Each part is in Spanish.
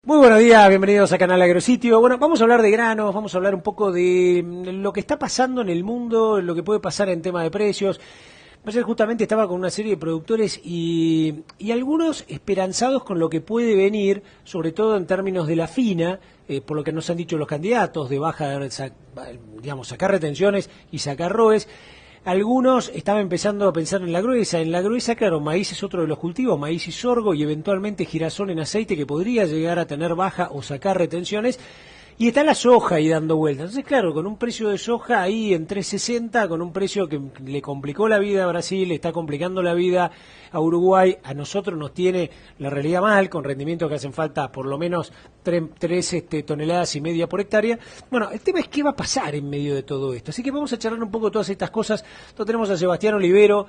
Muy buenos días, bienvenidos a Canal Agrositio. Bueno, vamos a hablar de granos, vamos a hablar un poco de lo que está pasando en el mundo, lo que puede pasar en tema de precios. Ayer justamente estaba con una serie de productores y algunos esperanzados con lo que puede venir, sobre todo en términos de la fina, por lo que nos han dicho los candidatos, de baja, digamos, sacar retenciones y sacar ROEs. Algunos estaban empezando a pensar en la gruesa. En la gruesa, claro, maíz es otro de los cultivos, maíz y sorgo, y eventualmente girasol en aceite, que podría llegar a tener baja o sacar retenciones. Y está la soja ahí dando vueltas. Entonces, claro, con un precio de soja ahí en 3.60, con un precio que le complicó la vida a Brasil, le está complicando la vida a Uruguay, a nosotros nos tiene la realidad mal, con rendimientos que hacen falta por lo menos 3 toneladas y media por hectárea. Bueno, el tema es qué va a pasar en medio de todo esto. Así que vamos a charlar un poco de todas estas cosas. Entonces tenemos a Sebastián Olivero,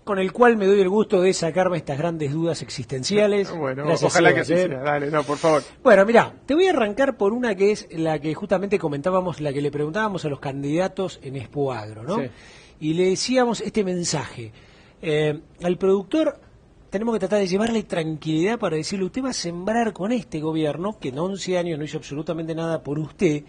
con el cual me doy el gusto de sacarme estas grandes dudas existenciales. Bueno, gracias, ojalá Sebas, que sí sea. Dale, no, por favor. Bueno, mira, te voy a arrancar por una que es la que justamente comentábamos, la que le preguntábamos a los candidatos en Expo Agro, ¿no? Sí. Y le decíamos este mensaje. Al productor tenemos que tratar de llevarle tranquilidad para decirle, usted va a sembrar con este gobierno, que en 11 años no hizo absolutamente nada por usted,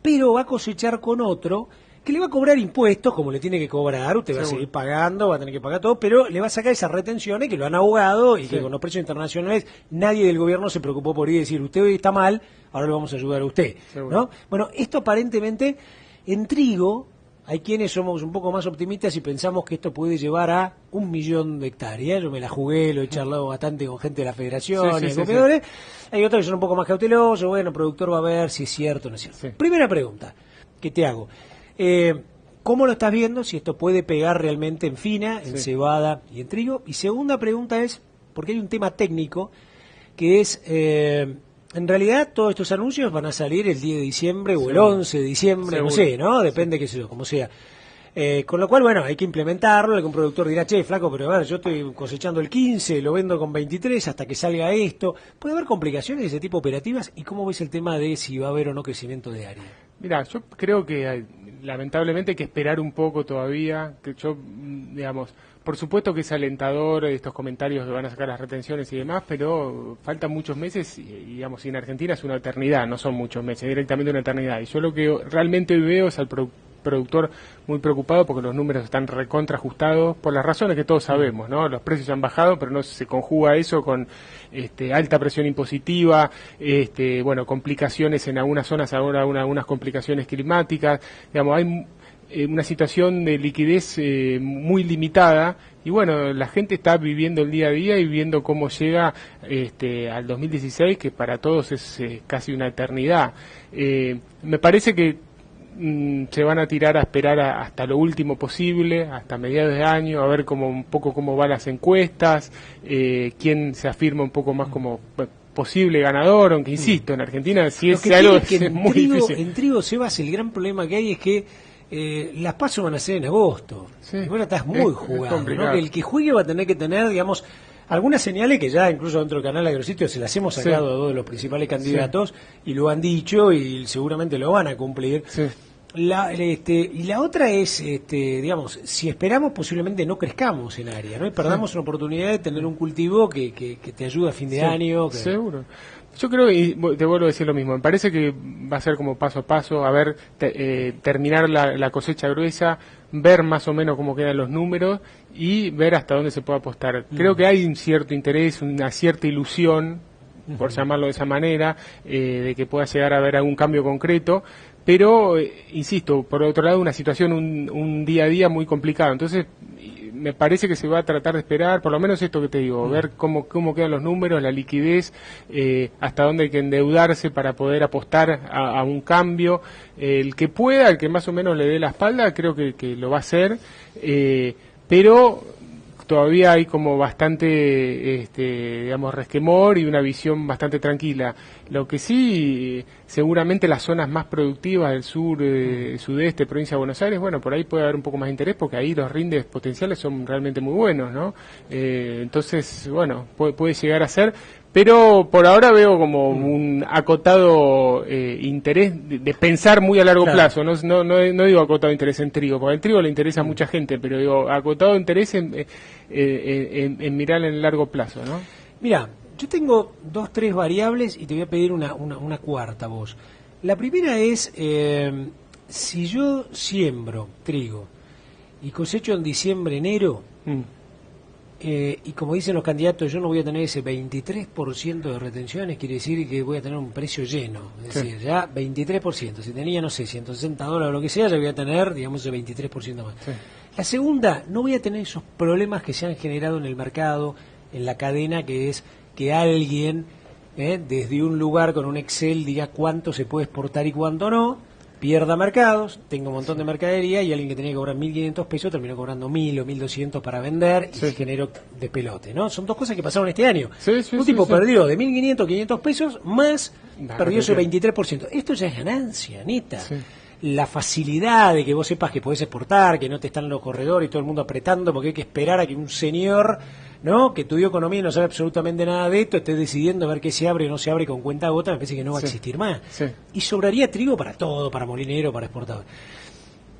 pero va a cosechar con otro que le va a cobrar impuestos, como le tiene que cobrar, usted va a seguir pagando, va a tener que pagar todo, pero le va a sacar esas retenciones que lo han ahogado y que con los precios internacionales nadie del gobierno se preocupó por ir y decir, usted hoy está mal, ahora le vamos a ayudar a usted, ¿no? Bueno, esto aparentemente en trigo, hay quienes somos un poco más optimistas y pensamos que esto puede llevar a 1 millón de hectáreas. Yo me la jugué, lo he charlado bastante con gente de la federación y de compradores. Hay otros que son un poco más cautelosos, bueno, el productor va a ver si es cierto o no es cierto. Primera pregunta que te hago. ¿Cómo lo estás viendo? Si esto puede pegar realmente en fina, en cebada y en trigo. Y segunda pregunta es, porque hay un tema técnico, que es, en realidad todos estos anuncios van a salir el 10 de diciembre o el 11 de diciembre, no sé, ¿no? Depende, qué sé yo, como sea. Con lo cual, bueno, hay que implementarlo. Algún productor dirá, che, flaco, pero a ver, yo estoy cosechando el 15, lo vendo con 23 hasta que salga esto. ¿Puede haber complicaciones de ese tipo operativas? ¿Y cómo ves el tema de si va a haber o no crecimiento de área? Mira, yo creo que lamentablemente hay que esperar un poco todavía. Que yo, digamos, por supuesto que es alentador estos comentarios que van a sacar las retenciones y demás, pero faltan muchos meses y digamos, en Argentina es una eternidad, no son muchos meses, directamente una eternidad. Y yo lo que realmente hoy veo es al productor muy preocupado porque los números están recontra ajustados por las razones que todos sabemos, ¿no? Los precios han bajado, pero no se conjuga eso con alta presión impositiva, bueno, complicaciones en algunas zonas, ahora algunas complicaciones climáticas, digamos, hay una situación de liquidez muy limitada y bueno, la gente está viviendo el día a día y viendo cómo llega al 2016, que para todos es casi una eternidad. Me parece que se van a tirar a esperar hasta lo último posible, hasta mediados de año, a ver un poco cómo van las encuestas, quién se afirma un poco más como posible ganador, aunque insisto, en Argentina sí es algo es muy difícil. En trigo, Sebas, el gran problema que hay es que las PASO van a ser en agosto. Y bueno, estás muy jugado, ¿no? Que el que juegue va a tener que tener, digamos, algunas señales que ya incluso dentro del canal Agrositio se las hemos sacado a 2 de los principales candidatos y lo han dicho y seguramente lo van a cumplir. Y la otra es, digamos, si esperamos posiblemente no crezcamos en área, ¿no? Y perdamos una oportunidad de tener un cultivo que te ayude a fin de año. Seguro. Yo creo, y te vuelvo a decir lo mismo, me parece que va a ser como paso a paso, a ver, terminar la cosecha gruesa, ver más o menos cómo quedan los números y ver hasta dónde se puede apostar. Creo que hay un cierto interés, una cierta ilusión, por llamarlo de esa manera, de que pueda llegar a haber algún cambio concreto, pero, insisto, por otro lado, una situación, un día a día muy complicado. Entonces, me parece que se va a tratar de esperar, por lo menos esto que te digo, ver cómo quedan los números, la liquidez, hasta dónde hay que endeudarse para poder apostar a un cambio. El que pueda, el que más o menos le dé la espalda, creo que lo va a hacer, pero todavía hay como bastante, digamos, resquemor y una visión bastante tranquila. Lo que sí, seguramente las zonas más productivas del sur, sudeste, provincia de Buenos Aires, bueno, por ahí puede haber un poco más de interés porque ahí los rindes potenciales son realmente muy buenos, ¿no? Entonces, bueno, puede llegar a ser, pero por ahora veo como un acotado interés de pensar muy a largo plazo. No digo acotado interés en trigo, porque el trigo le interesa a mucha gente, pero digo acotado interés en mirar en el largo plazo, ¿no? Mira, Yo tengo 2, 3 variables y te voy a pedir una cuarta vos. La primera es, si yo siembro trigo y cosecho en diciembre, enero, y como dicen los candidatos, yo no voy a tener ese 23% de retenciones, quiere decir que voy a tener un precio lleno. Es decir, ya 23%. Si tenía, no sé, $160 o lo que sea, ya voy a tener, digamos, ese 23% más. Sí. La segunda, no voy a tener esos problemas que se han generado en el mercado, en la cadena, que es que alguien, desde un lugar con un Excel, diga cuánto se puede exportar y cuánto no, pierda mercados, tengo un montón de mercadería y alguien que tenía que cobrar 1.500 pesos terminó cobrando 1.000 o 1.200 para vender y se generó despelote, ¿no? Son dos cosas que pasaron este año. Un tipo perdió de 1.500 500 pesos más perdió ese 23%. Esto ya es ganancia, neta. Sí. La facilidad de que vos sepas que podés exportar, que no te están los corredores y todo el mundo apretando porque hay que esperar a que un señor, ¿no?, que estudió economía y no sabe absolutamente nada de esto, esté decidiendo a ver qué se abre o no se abre con cuenta gota, me parece que no va a existir más. Sí. Y sobraría trigo para todo, para molinero, para exportador.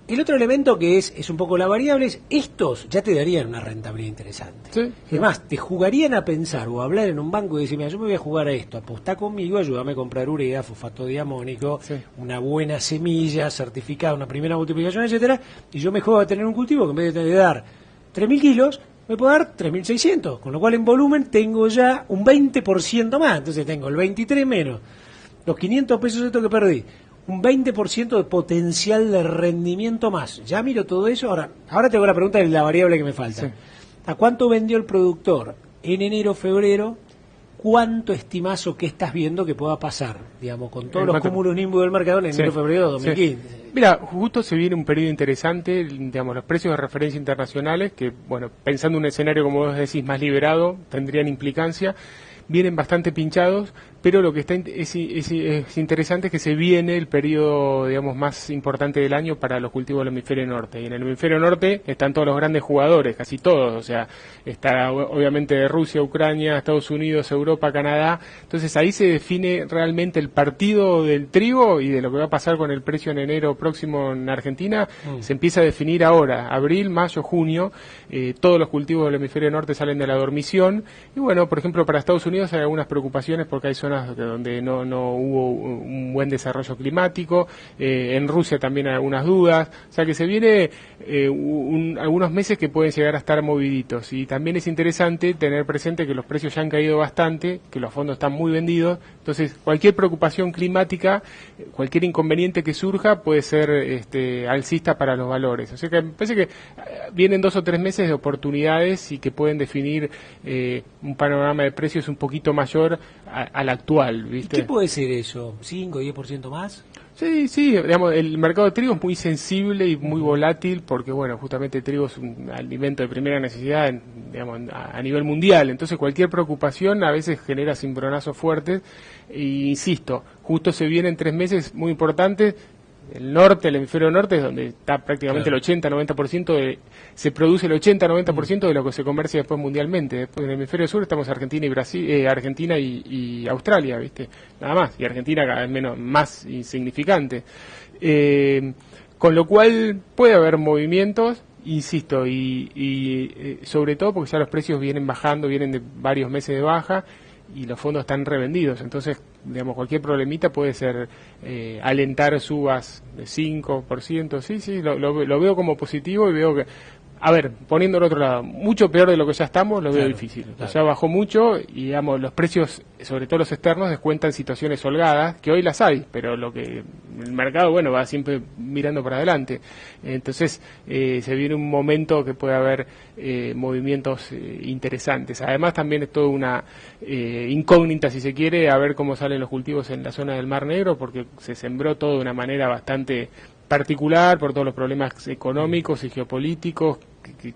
El otro elemento que es un poco la variable es, estos ya te darían una rentabilidad interesante. Sí. Además, te jugarían a pensar o a hablar en un banco y decir, mira, yo me voy a jugar a esto, apostá conmigo, ayúdame a comprar urea, fosfato diamónico, una buena semilla certificada, una primera multiplicación, etcétera, y yo me juego a tener un cultivo que en vez de dar 3.000 kilos, me puedo dar 3.600, con lo cual en volumen tengo ya un 20% más, entonces tengo el 23 menos los 500 pesos estos que perdí, un 20% de potencial de rendimiento más. Ya miro todo eso. Ahora te hago la pregunta de la variable que me falta. Sí. ¿A cuánto vendió el productor en enero, febrero? ¿Cuánto estimás o qué estás viendo que pueda pasar, digamos, con todos los cúmulos nimbus del mercado en enero, febrero de 2015? Sí. Mira, justo se viene un periodo interesante, digamos, los precios de referencia internacionales, que, bueno, pensando en un escenario, como vos decís, más liberado, tendrían implicancia, vienen bastante pinchados, pero lo que está es interesante es que se viene el periodo, digamos, más importante del año para los cultivos del hemisferio norte. Y en el hemisferio norte están todos los grandes jugadores, casi todos. O sea, está obviamente Rusia, Ucrania, Estados Unidos, Europa, Canadá. Entonces ahí se define realmente el partido del trigo y de lo que va a pasar con el precio en enero próximo en Argentina. Se empieza a definir ahora, abril, mayo, junio. Todos los cultivos del hemisferio norte salen de la dormición. Y bueno, por ejemplo, para Estados Unidos hay algunas preocupaciones porque hay zonas donde no hubo un buen desarrollo climático, en Rusia también hay algunas dudas, o sea que se viene algunos meses que pueden llegar a estar moviditos, y también es interesante tener presente que los precios ya han caído bastante, que los fondos están muy vendidos, entonces cualquier preocupación climática, cualquier inconveniente que surja puede ser alcista para los valores, o sea que me parece que vienen 2 o 3 meses de oportunidades y que pueden definir un panorama de precios un poquito mayor al actual, ¿viste? ¿Y qué puede ser eso? ¿5 o 10% más? Sí, digamos, el mercado de trigo es muy sensible y muy volátil porque, bueno, justamente el trigo es un alimento de primera necesidad, digamos, a nivel mundial, entonces cualquier preocupación a veces genera cimbronazos fuertes, e insisto, justo se vienen 3 meses muy importantes. El norte, el hemisferio norte es donde está prácticamente el 80-90%, se produce el 80-90% de lo que se comercia después mundialmente. Después en el hemisferio sur estamos Argentina y Brasil, Argentina y Australia, ¿viste? Nada más, y Argentina cada vez más insignificante. Con lo cual puede haber movimientos, insisto, y sobre todo porque ya los precios vienen bajando, vienen de varios meses de baja, y los fondos están revendidos, entonces, digamos, cualquier problemita puede ser alentar subas de 5%, sí, lo veo como positivo y veo que, a ver, poniéndolo al otro lado, mucho peor de lo que ya estamos, lo veo difícil. Claro. Ya bajó mucho y, digamos, los precios, sobre todo los externos, descuentan situaciones holgadas, que hoy las hay, pero lo que el mercado, bueno, va siempre mirando para adelante. Entonces, se viene un momento que puede haber movimientos interesantes. Además, también es toda una incógnita, si se quiere, a ver cómo salen los cultivos en la zona del Mar Negro, porque se sembró todo de una manera bastante particular por todos los problemas económicos y geopolíticos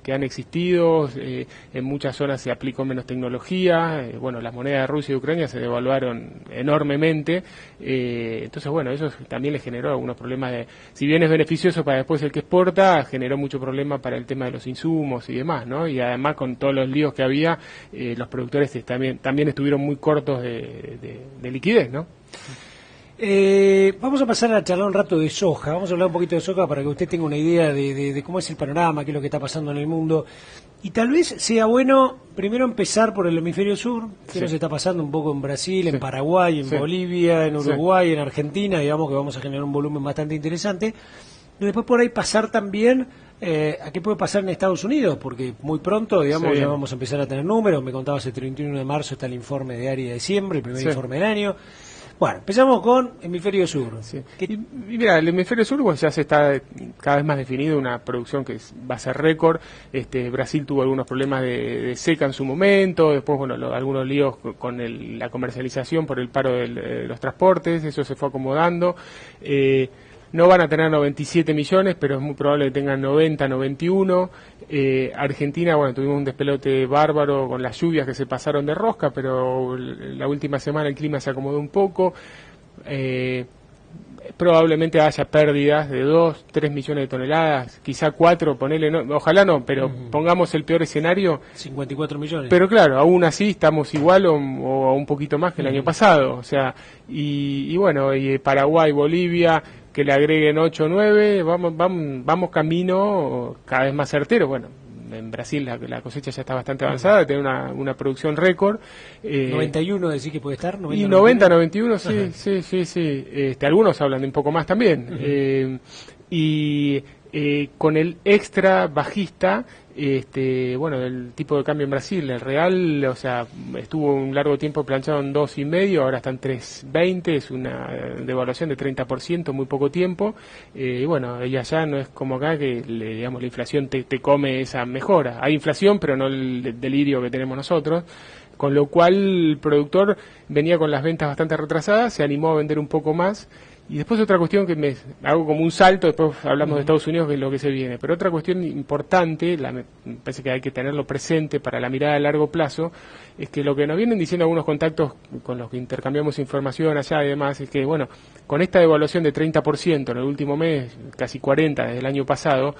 que han existido. En muchas zonas se aplicó menos tecnología, bueno, las monedas de Rusia y Ucrania se devaluaron enormemente, entonces bueno, eso también le generó algunos problemas si bien es beneficioso para después el que exporta, generó mucho problema para el tema de los insumos y demás, ¿no? Y además con todos los líos que había, los productores también estuvieron muy cortos de liquidez, ¿no? Vamos a pasar a charlar un rato de soja. Vamos a hablar un poquito de soja para que usted tenga una idea de cómo es el panorama, qué es lo que está pasando en el mundo. Y tal vez sea bueno primero empezar por el hemisferio sur, que nos está pasando un poco en Brasil, en Paraguay, en Bolivia, en Uruguay, en Argentina, digamos que vamos a generar un volumen bastante interesante. Y después por ahí pasar también a qué puede pasar en Estados Unidos, porque muy pronto, digamos, ya vamos a empezar a tener números. Me contabas el 31 de marzo está el informe de área de diciembre, el primer informe del año. Bueno, empezamos con hemisferio sur. Y mira, el hemisferio sur ya se está cada vez más definido, una producción que va a ser récord. Brasil tuvo algunos problemas de seca en su momento, después algunos líos con la comercialización por el paro de los transportes, eso se fue acomodando. No van a tener 97 millones, pero es muy probable que tengan 90, 91. Argentina, bueno, tuvimos un despelote bárbaro con las lluvias que se pasaron de rosca, pero la última semana el clima se acomodó un poco. Probablemente haya pérdidas de 2, 3 millones de toneladas, quizá 4, ponele, no, ojalá no, pero pongamos el peor escenario. 54 millones. Pero claro, aún así estamos igual o un poquito más que el año pasado. O sea, y bueno, y Paraguay, Bolivia, que le agreguen 8 o 9, vamos camino cada vez más certero. Bueno, en Brasil la cosecha ya está bastante avanzada, tiene una producción récord. 91 decís que puede estar, 90, y 90, 91, sí. Algunos hablan de un poco más también. Con el extra bajista, bueno, del tipo de cambio en Brasil, el real, o sea, estuvo un largo tiempo planchado en 2,5, ahora está en 3,20, es una devaluación de 30%, muy poco tiempo. Y bueno, ella ya no es como acá que digamos la inflación te come esa mejora. Hay inflación, pero no el delirio que tenemos nosotros. Con lo cual el productor venía con las ventas bastante retrasadas, se animó a vender un poco más. Y después otra cuestión que me hago como un salto, después hablamos de Estados Unidos, que es lo que se viene, pero otra cuestión importante, me parece que hay que tenerlo presente para la mirada a largo plazo, es que lo que nos vienen diciendo algunos contactos con los que intercambiamos información allá y demás, es que bueno, con esta devaluación de 30% en el último mes, casi 40% desde el año pasado,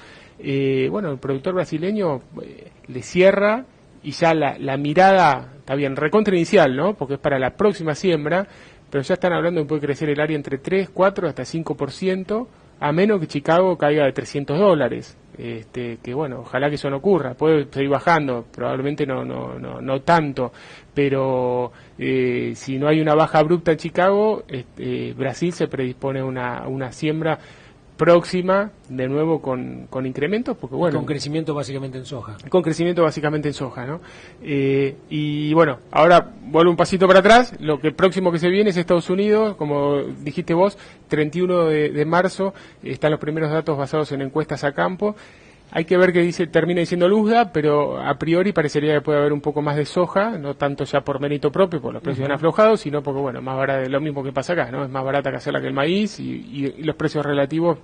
bueno, el productor brasileño le cierra y ya la mirada, está bien, recontra inicial, ¿no? Porque es para la próxima siembra, pero ya están hablando de que puede crecer el área entre 3, 4, hasta 5%, a menos que Chicago caiga de $300. Que bueno, ojalá que eso no ocurra, puede seguir bajando, probablemente no tanto, pero si no hay una baja abrupta en Chicago, Brasil se predispone a una siembra próxima, de nuevo con incrementos, porque bueno... Con crecimiento básicamente en soja. Con crecimiento básicamente en soja, ¿no? Y bueno, ahora vuelvo un pasito para atrás, lo que próximo que se viene es Estados Unidos, como dijiste vos, 31 de marzo, están los primeros datos basados en encuestas a campo. Hay que ver qué termina diciendo Luzda, pero a priori parecería que puede haber un poco más de soja, no tanto ya por mérito propio, por los precios han aflojado, sino porque, bueno, más barata, lo mismo que pasa acá, ¿no? Es más barata que hacerla que el maíz y los precios relativos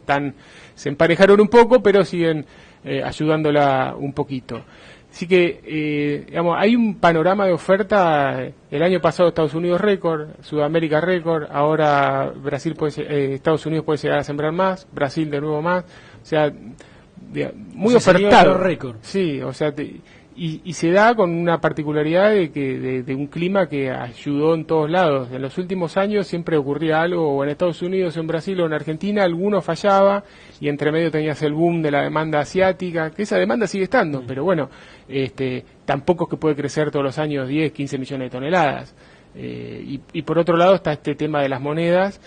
se emparejaron un poco, pero siguen ayudándola un poquito. Así que, digamos, hay un panorama de oferta. El año pasado Estados Unidos récord, Sudamérica récord, ahora Estados Unidos puede llegar a sembrar más, Brasil de nuevo más, o sea... muy ofertado, sí, o sea, y se da con una particularidad de un clima que ayudó en todos lados. En los últimos años siempre ocurría algo, o en Estados Unidos, en Brasil o en Argentina, alguno fallaba y entre medio tenías el boom de la demanda asiática, que esa demanda sigue estando, pero bueno, tampoco es que puede crecer todos los años 10, 15 millones de toneladas. Y por otro lado está este tema de las monedas.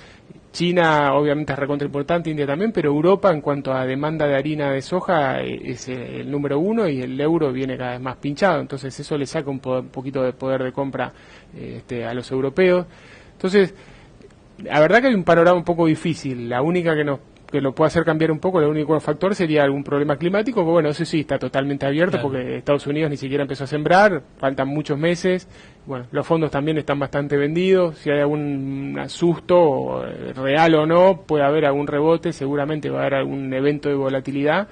China obviamente es recontra importante, India también, pero Europa en cuanto a demanda de harina de soja es el número 1 y el euro viene cada vez más pinchado, entonces eso le saca un poquito de poder de compra a los europeos. Entonces, la verdad que hay un panorama un poco difícil, la única que lo puede hacer cambiar un poco, el único factor sería algún problema climático, que bueno, eso sí está totalmente abierto, claro, porque Estados Unidos ni siquiera empezó a sembrar, faltan muchos meses, bueno, los fondos también están bastante vendidos, si hay algún susto, real o no, puede haber algún rebote, seguramente va a haber algún evento de volatilidad,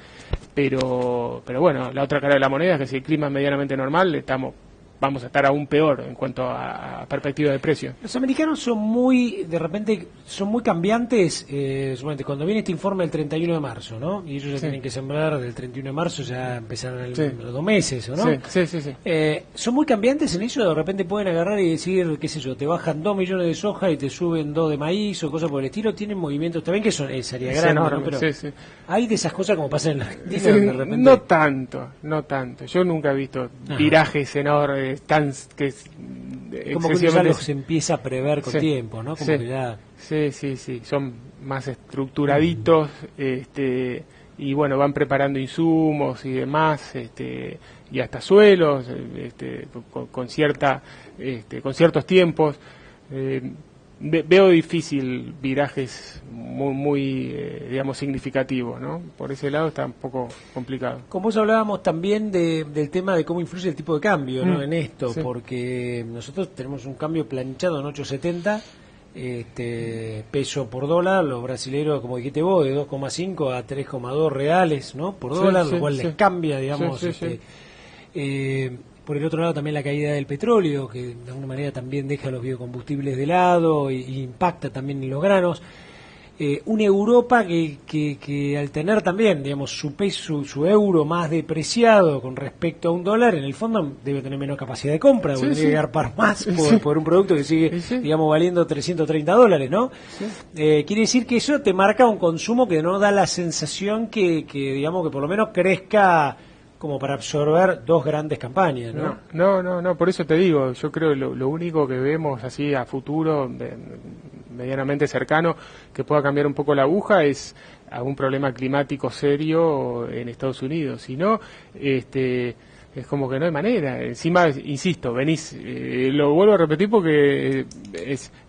pero bueno, la otra cara de la moneda es que si el clima es medianamente normal, estamos vamos a estar aún peor en cuanto a perspectiva de precio. Los americanos son muy, de repente, son muy cambiantes. Cuando viene este informe el 31 de marzo, ¿no? Y ellos ya tienen que sembrar del 31 de marzo, ya empezaron los 2 meses, ¿o no? Sí. Son muy cambiantes en eso, de repente pueden agarrar y decir, qué sé yo, te bajan 2 millones de soja y te suben 2 de maíz o cosas por el estilo. Tienen movimientos también que son, sería grande, enorme, ¿no? Pero hay de esas cosas como pasan en la Argentina, de repente... No tanto. Yo nunca he visto virajes enormes, tan que como que ya los empieza a prever con tiempo, ¿no? Como que ya... Sí, son más estructuraditos, y bueno, van preparando insumos y demás, y hasta suelos, con ciertos tiempos. Veo difícil virajes muy digamos, significativos, ¿no? Por ese lado está un poco complicado. Como vos hablábamos también del tema de cómo influye el tipo de cambio, ¿no? En esto, porque nosotros tenemos un cambio planchado en 8.70, peso por dólar, los brasileros, como dijiste vos, de 2,5 a 3,2 reales, ¿no? Por dólar, lo cual les cambia, digamos, por el otro lado también la caída del petróleo, que de alguna manera también deja los biocombustibles de lado e impacta también en los granos. Una Europa que al tener también, digamos, su peso, su euro más depreciado con respecto a un dólar, en el fondo debe tener menos capacidad de compra, debe llegar para más por un producto que sigue, digamos, valiendo $330, ¿no? Quiere decir que eso te marca un consumo que no da la sensación que digamos, que por lo menos crezca como para absorber 2 grandes campañas, ¿no? No, por eso te digo, yo creo lo único que vemos así a futuro, medianamente cercano, que pueda cambiar un poco la aguja es algún problema climático serio en Estados Unidos. Si no, es como que no hay manera. Encima, insisto, lo vuelvo a repetir porque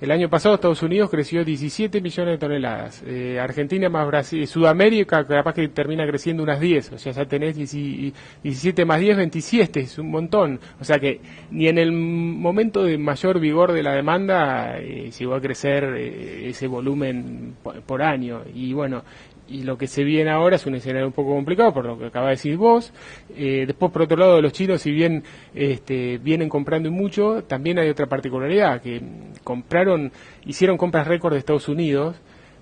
el año pasado Estados Unidos creció 17 millones de toneladas. Argentina más Brasil, Sudamérica capaz que termina creciendo unas 10. O sea, ya tenés 17 más 10, 27, es un montón. O sea que ni en el momento de mayor vigor de la demanda llegó a crecer ese volumen por año. Y bueno, y lo que se viene ahora es un escenario un poco complicado por lo que acaba de decir vos. Después, por otro lado, los chinos, si bien vienen comprando mucho, también hay otra particularidad, que hicieron compras récord de Estados Unidos,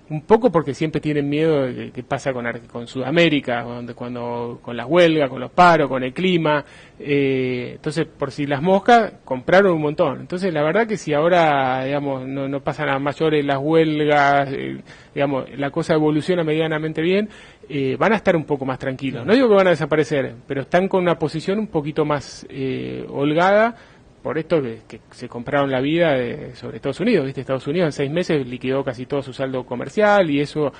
un poco porque siempre tienen miedo de qué pasa con Sudamérica, cuando con las huelgas, con los paros, con el clima. Entonces, por si las moscas, compraron un montón. Entonces, la verdad que si ahora, digamos, no pasan a mayores las huelgas, digamos, la cosa evoluciona medianamente bien, van a estar un poco más tranquilos. No digo que van a desaparecer, pero están con una posición un poquito más holgada, por esto que se compraron la vida sobre Estados Unidos, ¿viste? Estados Unidos en 6 meses liquidó casi todo su saldo comercial y eso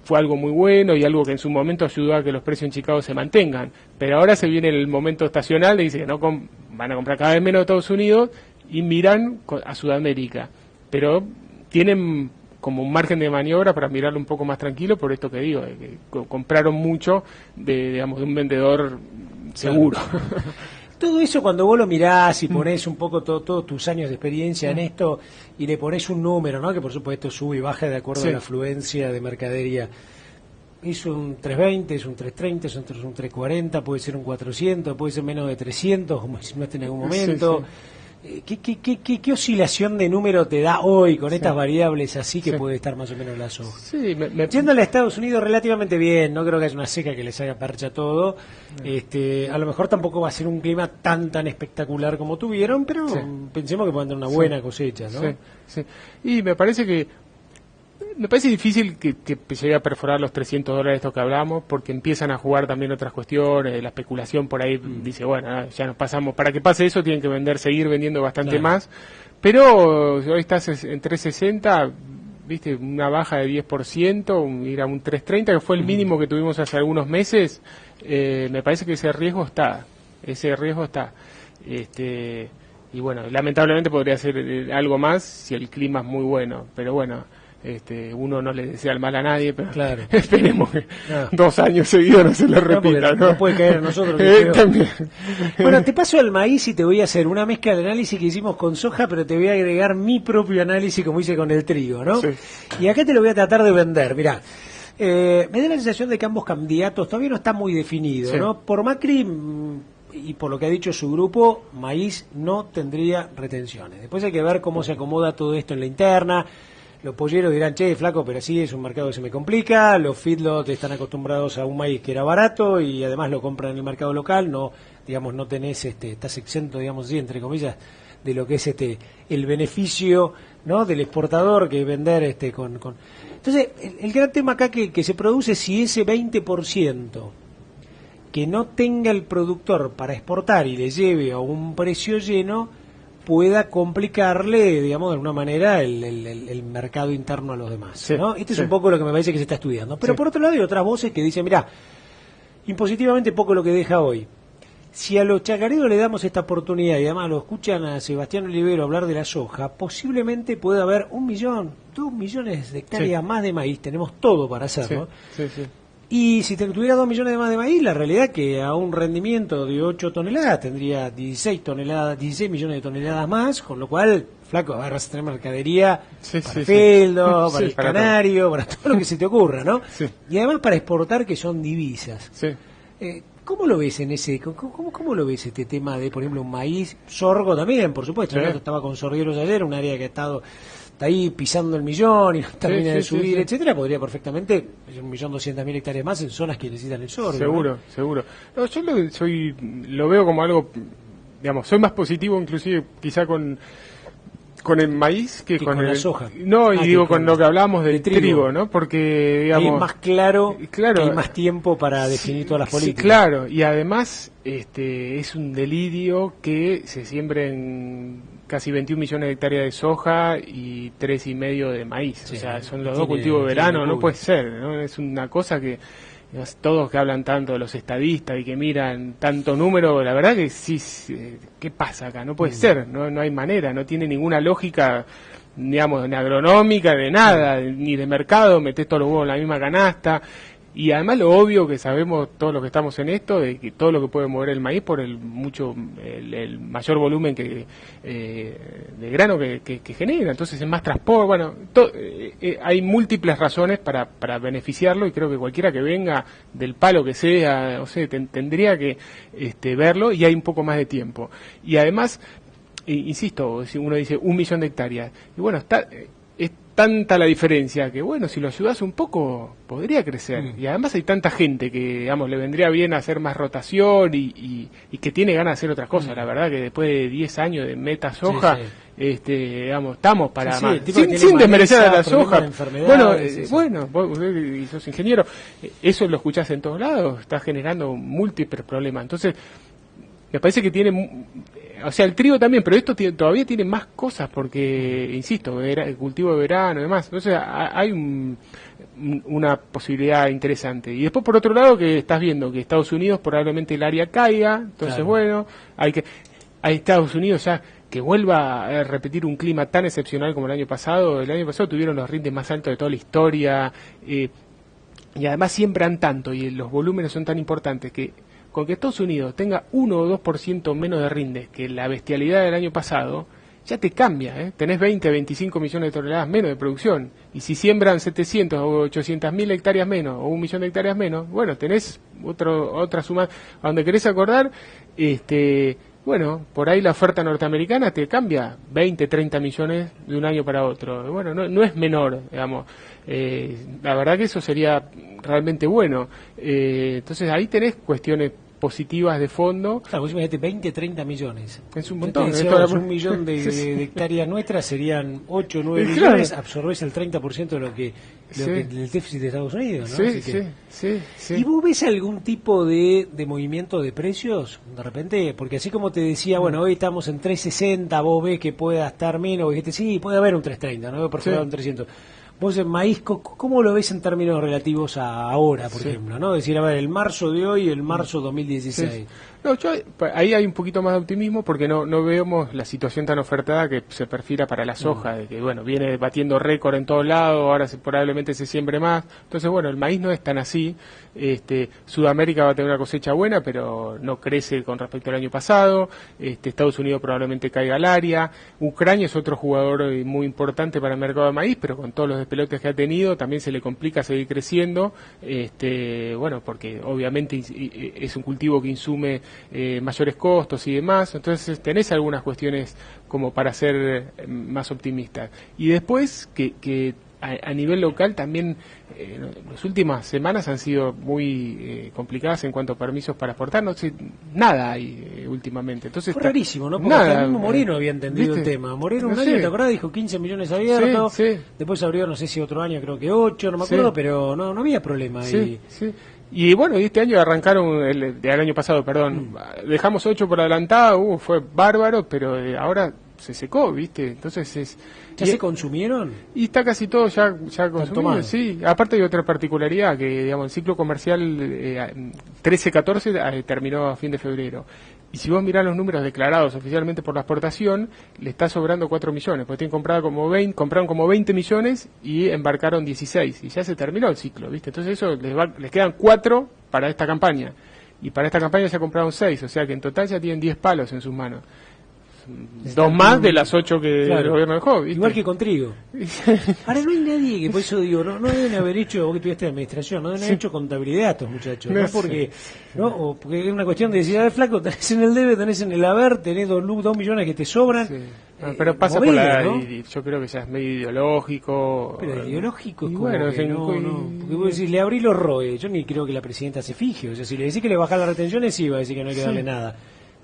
fue algo muy bueno y algo que en su momento ayudó a que los precios en Chicago se mantengan. Pero ahora se viene el momento estacional de dice que van a comprar cada vez menos de Estados Unidos y miran a Sudamérica. Pero tienen como un margen de maniobra para mirarlo un poco más tranquilo por esto que digo, que compraron mucho de un vendedor seguro. Claro. Todo eso cuando vos lo mirás y ponés un poco todos tus años de experiencia en esto y le ponés un número, ¿no? Que por supuesto sube y baja de acuerdo a la afluencia de mercadería. Es un 320, es un 330, es un 340, puede ser un 400, puede ser menos de 300, como insinuaste en algún momento. ¿Qué oscilación de número te da hoy con estas variables así que puede estar más o menos la soja? Yéndole a Estados Unidos relativamente bien, no creo que haya una seca que les haga percha todo. A lo mejor tampoco va a ser un clima tan espectacular como tuvieron, pero pensemos que pueden tener una buena cosecha, ¿no? Y me parece difícil que llegue a perforar los $300 estos que hablamos, porque empiezan a jugar también otras cuestiones, la especulación por ahí dice, bueno, ya nos pasamos, para que pase eso tienen que seguir vendiendo bastante más, pero hoy estás en 360, viste, una baja de 10%, ir a un 330, que fue el mínimo que tuvimos hace algunos meses, me parece que ese riesgo está. Y bueno, lamentablemente podría ser algo más si el clima es muy bueno, pero bueno, uno no le desea el mal a nadie, pero esperemos que 2 años seguidos no se le repita, ¿no? No puede caer a nosotros. También. Bueno, te paso al maíz y te voy a hacer una mezcla de análisis que hicimos con soja, pero te voy a agregar mi propio análisis como hice con el trigo, ¿no? Y acá te lo voy a tratar de vender, mirá. Me da la sensación de que ambos candidatos todavía no está muy definido, ¿no? Por Macri y por lo que ha dicho su grupo, maíz no tendría retenciones. Después hay que ver cómo se acomoda todo esto en la interna. Los polleros dirán, che, flaco, pero sí, es un mercado que se me complica. Los feedlots están acostumbrados a un maíz que era barato y además lo compran en el mercado local. No, digamos, no tenés, estás exento, digamos así, entre comillas, de lo que es el beneficio, ¿no?, del exportador, que vender con... Entonces, el gran tema acá que se produce, si ese 20% que no tenga el productor para exportar y le lleve a un precio lleno, pueda complicarle, digamos, de alguna manera el mercado interno a los demás, sí, ¿no? Este sí. es un poco lo que me parece que se está estudiando. Pero Sí. por otro lado hay otras voces que dicen, mirá, impositivamente poco lo que deja hoy. Si a los chacareros le damos esta oportunidad y además lo escuchan a Sebastián Olivero hablar de la soja, posiblemente pueda haber 1 millón, 2 millones de hectáreas más de maíz. Tenemos todo para hacerlo. Sí, sí, sí. Y si tuviera 2 millones de más de maíz, la realidad es que a un rendimiento de 8 toneladas tendría 16 millones de toneladas más, con lo cual, flaco, vas a tener mercadería Sí, para sí, el sí. Feldo, para Sí, el para Canario, para todo lo que se te ocurra, ¿no? Sí. Y además para exportar, que son divisas. Sí. ¿Cómo lo ves en ese, cómo lo ves este tema de, por ejemplo, un maíz, sorgo también, por supuesto? Sí. ¿No? Estaba con sorgueros ayer, un área que está ahí pisando el millón y no termina de sí, subir, sí. etcétera, podría perfectamente 1.200.000 hectáreas más en zonas que necesitan el sorgo. Seguro, ¿no? seguro. No, yo lo veo como algo, digamos, soy más positivo inclusive quizá con el maíz que con la el soja. No, y digo con con lo que hablábamos del trigo. trigo, ¿no? Porque Ahí digamos es más claro, claro, que hay más tiempo para definir todas las políticas. Sí, claro, y además es un delirio que se siembren casi 21 millones de hectáreas de soja y 3,5 de maíz. Sí, o sea, son los tiene- dos cultivos de verano, tiene no puede ser, ¿no? Es una cosa que todos que hablan tanto de los estadistas y que miran tanto número, la verdad que sí, ¿qué pasa acá? No puede ser, no hay manera, no tiene ninguna lógica, digamos, ni agronómica, de nada, ni de mercado, metés todos los huevos en la misma canasta. Y además lo obvio que sabemos todos los que estamos en esto, de que todo lo que puede mover el maíz por el mayor volumen de grano que genera, entonces es más transporte, bueno, hay múltiples razones para beneficiarlo y creo que cualquiera que venga del palo que sea, o sea, tendría que verlo y hay un poco más de tiempo. Y además, insisto, si uno dice 1 millón de hectáreas, y bueno, es tanta la diferencia que, bueno, si lo ayudas un poco, podría crecer. Y además hay tanta gente que, digamos, le vendría bien hacer más rotación y que tiene ganas de hacer otras cosas. La verdad que después de 10 años de meta soja, digamos, estamos para Sí, más. el tipo que tiene Sin desmerecer a la problemas soja. de enfermedades, Bueno, vos sos ingeniero, eso lo escuchás en todos lados, está generando múltiples problemas. Entonces, me parece que tiene, o sea, el trigo también, pero esto todavía tiene más cosas porque, insisto, el cultivo de verano y demás. Entonces hay una posibilidad interesante. Y después, por otro lado, que estás viendo que Estados Unidos probablemente el área caiga, entonces Claro. bueno, hay Estados Unidos ya que vuelva a repetir un clima tan excepcional como el año pasado. El año pasado tuvieron los rindes más altos de toda la historia, y además siembran tanto y los volúmenes son tan importantes que con que Estados Unidos tenga 1 o 2% menos de rindes que la bestialidad del año pasado, ya te cambia, ¿eh? Tenés 25 millones de toneladas menos de producción. Y si siembran 700 o 800.000 hectáreas menos, o 1 millón de hectáreas menos, bueno, tenés otra suma. A donde querés acordar, bueno, por ahí la oferta norteamericana te cambia 20, 30 millones de un año para otro. Bueno, no es menor, digamos. La verdad que eso sería realmente bueno. Entonces ahí tenés cuestiones positivas de fondo. Claro, vos imagínate 20, 30 millones. Es un Yo montón. te decía, Esto vos, era- 1 millón de hectáreas nuestras serían 8 o 9 Y claro. millones, absorbés el 30% de lo que Sí. del déficit de Estados Unidos, ¿no? Sí, Así que- sí. ¿Y vos ves algún tipo de movimiento de precios de repente? Porque así como te decía, bueno, hoy estamos en 360, vos ves que pueda estar menos, vos dijiste, sí, puede haber un 330, no veo perforado Sí. un 300. Vos en maíz, ¿cómo lo ves en términos relativos a ahora, por Sí. ejemplo? ¿No? Decir, a ver, el marzo de hoy y el marzo 2016. Sí. No, ahí hay un poquito más de optimismo porque no vemos la situación tan ofertada que se perfila para la soja, de que bueno, viene batiendo récord en todos lados, ahora probablemente se siembre más. Entonces, bueno, el maíz no es tan así. Sudamérica va a tener una cosecha buena, pero no crece con respecto al año pasado. Estados Unidos probablemente caiga al área. Ucrania es otro jugador muy importante para el mercado de maíz, pero con todos los despelotes que ha tenido, también se le complica seguir creciendo. Bueno, porque obviamente es un cultivo que insume mayores costos y demás, entonces tenés algunas cuestiones como para ser más optimistas. Y después que a nivel local también las últimas semanas han sido muy complicadas en cuanto a permisos para exportar, no sé, nada hay últimamente. Entonces fue rarísimo, ¿no? Porque nada, hasta el mismo Moreno había entendido ¿viste? el tema. Moreno No un año, sé. ¿te acordás? Dijo 15 millones abiertos, Sí, sí. después abrió, no sé si otro año, creo que 8, no me acuerdo, Sí. pero no había problema. Sí, sí. Y bueno, y este año arrancaron, el año pasado, perdón, dejamos 8 por adelantado, fue bárbaro, pero ahora se secó, ¿viste? Entonces ¿Ya se consumieron? y está casi todo ya consumido, tomado. sí. Aparte hay otra particularidad, que digamos el ciclo comercial 13-14 terminó a fin de febrero. Y si vos mirás los números declarados oficialmente por la exportación, le está sobrando 4 millones, porque tienen compraron como 20 millones y embarcaron 16, y ya se terminó el ciclo, ¿viste? Entonces eso les quedan 4 para esta campaña, y para esta campaña ya compraron 6, o sea que en total ya tienen 10 palos en sus manos. 2 más de las 8 que el gobierno dejó, ¿viste? Igual que con trigo. Ahora no hay nadie que, por eso digo, no deben haber hecho, vos que estudiaste de administración, no deben haber hecho contabilidad estos muchachos, ¿no? Porque, ¿no? O porque es una cuestión de decir, a ver, flaco, tenés en el debe, tenés en el haber, tenés 2 millones que te sobran. Sí. Pero pasa movida, por la, ¿no? y yo creo que ya es medio ideológico. Pero ideológico es y como bueno, que no. Porque vos decís, le abrí los ROE, yo ni creo que la presidenta se fije, o sea, si le decís que le bajás las retenciones, sí va a decir que no hay que darle nada.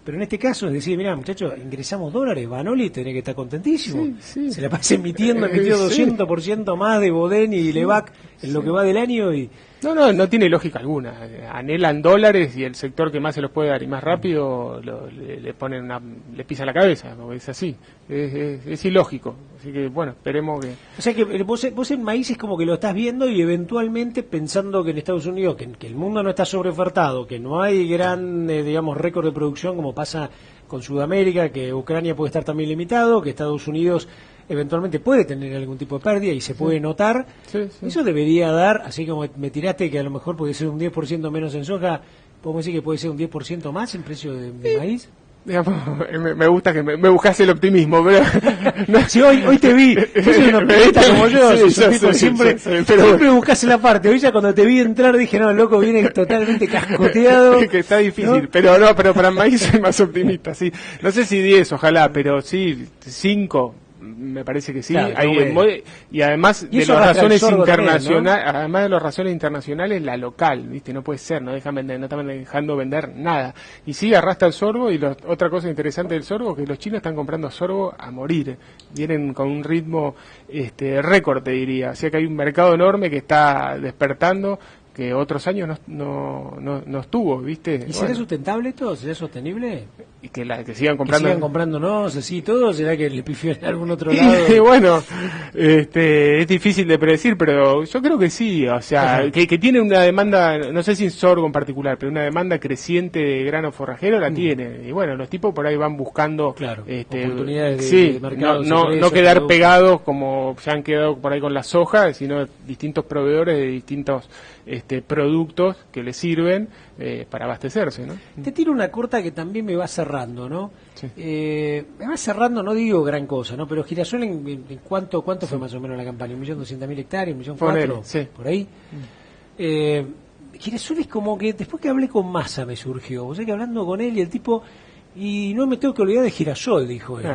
Pero en este caso es decir, mira muchachos, ingresamos dólares, Banoli tenés que estar contentísimo. Sí. Se la pasa emitió 200% más de Boden y Levac en lo que va del año y... No tiene lógica alguna. Anhelan dólares y el sector que más se los puede dar y más rápido le ponen le pisa la cabeza, porque es así. Es ilógico. Así que bueno, esperemos que... O sea que vos en maíz es como que lo estás viendo y eventualmente pensando que en Estados Unidos, que el mundo no está sobreofertado, que no hay gran, digamos, récord de producción como pasa con Sudamérica, que Ucrania puede estar también limitado, que Estados Unidos eventualmente puede tener algún tipo de pérdida y se puede notar. Sí. Eso debería dar, así como me tiraste que a lo mejor puede ser un 10% menos en soja, podemos decir que puede ser un 10% más en precio de maíz. Digamos, me gusta que me buscas el optimismo, pero... Si hoy te vi, sos un optimista como yo, siempre buscas la parte. Hoy ya cuando te vi entrar dije, no, el loco viene totalmente cascoteado. Que está difícil, ¿no? pero para maíz soy más optimista, sí. No sé si 10, ojalá, pero sí 5. Me parece que sí. Claro, y además y de eso las arrastra el razones sorgo internacionales, también, ¿no? además de las razones internacionales, la local, ¿viste? No puede ser, no están dejando vender nada. Y sí arrastra el sorgo y otra cosa interesante del sorgo que los chinos están comprando sorgo a morir. Vienen con un ritmo récord, te diría. O sea que hay un mercado enorme que está despertando que otros años no estuvo, ¿viste? ¿Y será sustentable esto? ¿Será sostenible? Y que sigan comprando. Que sigan comprándonos así todo, ¿será que le pifió en algún otro lado? Y bueno, es difícil de predecir, pero yo creo que sí, o sea, que tiene una demanda, no sé si en sorgo en particular, pero una demanda creciente de grano forrajero la tiene. Y bueno, los tipos por ahí van buscando oportunidades de mercado. No quedar pegados como se han quedado por ahí con la soja, sino distintos proveedores de distintos productos que les sirven para abastecerse, ¿no? Te tiro una corta que también me va cerrando, ¿no? Sí. Me va cerrando, no digo gran cosa, ¿no? Pero Girasol, ¿en cuánto fue más o menos la campaña? ¿1.200.000 hectáreas? ¿1.400.000? Sí. ¿Por ahí? Girasol es como que, después que hablé con Massa me surgió, o sea que hablando con él y el tipo, y no me tengo que olvidar de Girasol, dijo él.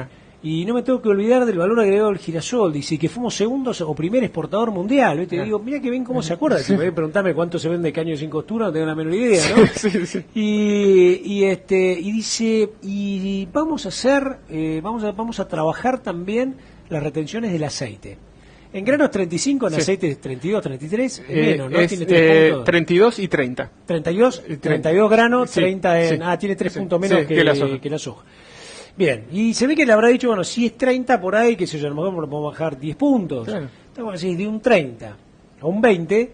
Y no me tengo que olvidar del valor agregado del girasol, dice que fuimos segundos o primer exportador mundial, ¿viste? Y digo, mira que bien cómo se acuerda, si me preguntarme cuánto se vende caño sin costura, no tengo la menor idea, ¿no? Sí. Y dice, y vamos a hacer, vamos a trabajar también las retenciones del aceite. En granos 35, en aceite 32, 33, menos, ¿no? Tiene 3 puntos. 32 y 30. 32 granos, 30 en... Sí. Tiene 3 puntos menos que la soja. Bien, y se ve que le habrá dicho, bueno, si es 30 por ahí, que sé yo, a lo mejor podemos bajar 10 puntos. Claro. Estamos así, de un 30 a un 20,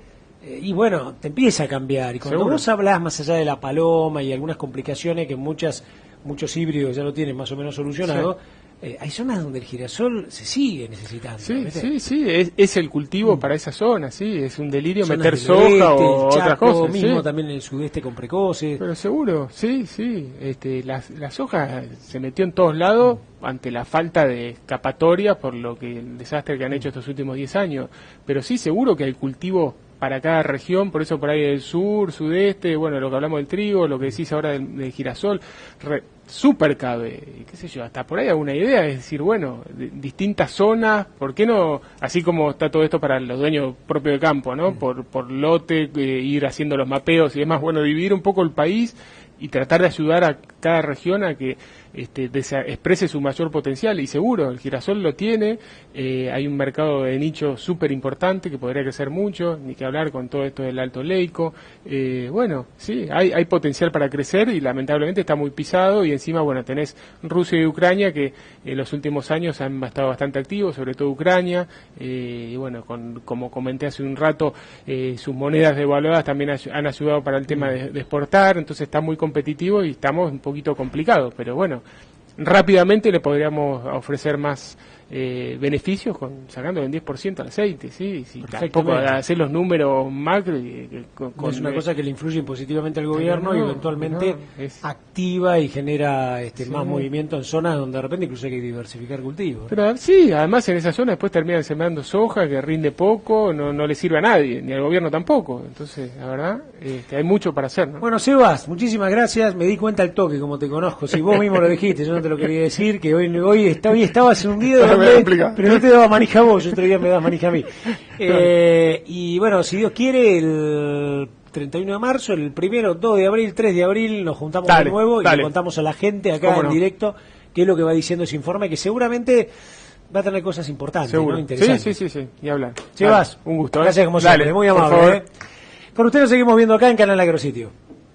y bueno, te empieza a cambiar. Y cuando Seguro. vos hablas más allá de la paloma y algunas complicaciones que muchos híbridos ya lo tienen más o menos solucionado, hay zonas donde el girasol se sigue necesitando. Sí, es el cultivo para esa zona, sí, es un delirio Zonas meter del soja oeste, o el otras Chaco, cosas. mismo Sí. también en el sudeste con precoces. Pero seguro, sí. La soja se metió en todos lados ante la falta de escapatoria por lo que el desastre que han hecho estos últimos 10 años. Pero sí, seguro que hay cultivo para cada región, por eso por ahí el sur, sudeste, bueno, lo que hablamos del trigo, lo que decís ahora del girasol, súper cabe, qué sé yo, hasta por ahí alguna idea, es decir, bueno, distintas zonas, ¿por qué no? Así como está todo esto para los dueños propios de campo, ¿no? Por lote, ir haciendo los mapeos y demás, bueno, dividir un poco el país y tratar de ayudar a cada región a que exprese su mayor potencial, y seguro, el girasol lo tiene, hay un mercado de nicho súper importante que podría crecer mucho, ni que hablar con todo esto del alto leico, bueno, sí, hay potencial para crecer y lamentablemente está muy pisado, y encima, bueno, tenés Rusia y Ucrania que en los últimos años han estado bastante activos, sobre todo Ucrania, y bueno, como comenté hace un rato, sus monedas devaluadas también han ayudado para el tema de exportar, entonces está muy competitivo y estamos un poquito complicados, pero bueno, rápidamente le podríamos ofrecer más beneficios sacando el 10% al aceite, ¿sí? Si tampoco hacer los números macro. Es una cosa que le influye positivamente al gobierno y eventualmente activa y genera más movimiento en zonas donde de repente incluso hay que diversificar cultivos. Pero sí, además en esa zona después terminan sembrando soja que rinde poco, no le sirve a nadie, ni al gobierno tampoco. Entonces, la verdad, hay mucho para hacer, ¿no? Bueno, Sebas, muchísimas gracias. Me di cuenta al toque, como te conozco. Si vos mismo lo dijiste, yo no te lo quería decir, que hoy estabas hundido. Pero no te daba manija a vos, yo otro día me das manija a mí. Y bueno, si Dios quiere, el 31 de marzo, el 1, 2 de abril, 3 de abril, nos juntamos de nuevo y le contamos a la gente acá en directo qué es lo que va diciendo ese informe, que seguramente va a tener cosas importantes, ¿no? Interesantes. Sí, y hablar. Sebas, un gusto. Gracias como siempre, muy amable. Con ustedes nos seguimos viendo acá en Canal Agrositio.